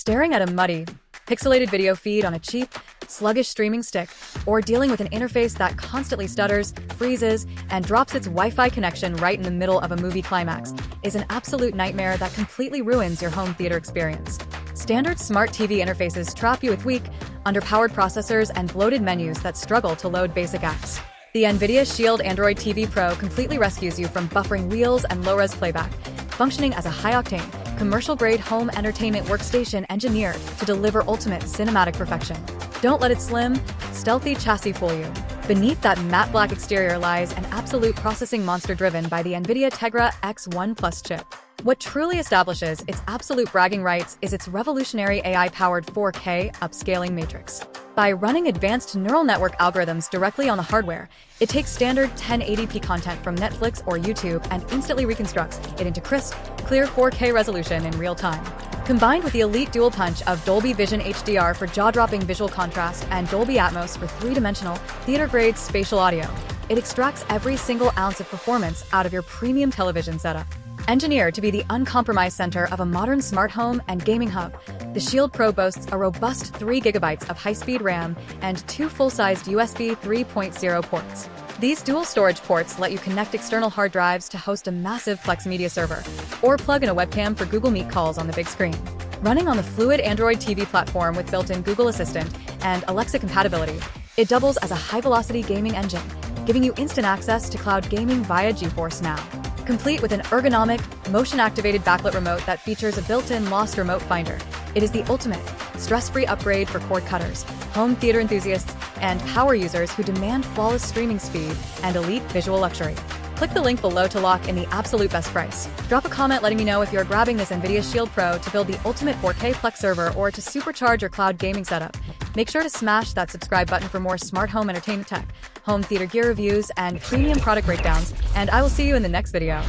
Staring at a muddy, pixelated video feed on a cheap, sluggish streaming stick, or dealing with an interface that constantly stutters, freezes, and drops its Wi-Fi connection right in the middle of a movie climax is an absolute nightmare that completely ruins your home theater experience. Standard smart TV interfaces trap you with weak, underpowered processors and bloated menus that struggle to load basic apps. The NVIDIA Shield Android TV Pro completely rescues you from buffering reels and low-res playback, functioning as a high-octane, commercial-grade home entertainment workstation engineered to deliver ultimate cinematic perfection. Don't let its slim, stealthy chassis fool you. Beneath that matte black exterior lies an absolute processing monster driven by the NVIDIA Tegra X1 Plus chip. What truly establishes its absolute bragging rights is its revolutionary AI-powered 4K upscaling matrix. By running advanced neural network algorithms directly on the hardware, it takes standard 1080p content from Netflix or YouTube and instantly reconstructs it into crisp, clear 4K resolution in real time. Combined with the elite dual punch of Dolby Vision HDR for jaw-dropping visual contrast and Dolby Atmos for three-dimensional, theater-grade spatial audio, it extracts every single ounce of performance out of your premium television setup. Engineered to be the uncompromised center of a modern smart home and gaming hub, the Shield Pro boasts a robust 3 GB of high-speed RAM and 2 full-sized USB 3.0 ports. These dual storage ports let you connect external hard drives to host a massive Flex Media server, or plug in a webcam for Google Meet calls on the big screen. Running on the fluid Android TV platform with built-in Google Assistant and Alexa compatibility, it doubles as a high-velocity gaming engine, giving you instant access to cloud gaming via GeForce NOW. Complete with an ergonomic, motion-activated backlit remote that features a built-in Lost Remote Finder, it is the ultimate, stress-free upgrade for cord cutters, home theater enthusiasts, and power users who demand flawless streaming speed and elite visual luxury. Click the link below to lock in the absolute best price. Drop a comment letting me know if you're grabbing this NVIDIA Shield Pro to build the ultimate 4K Plex server or to supercharge your cloud gaming setup. Make sure to smash that subscribe button for more smart home entertainment tech, home theater gear reviews, and premium product breakdowns, and I will see you in the next video.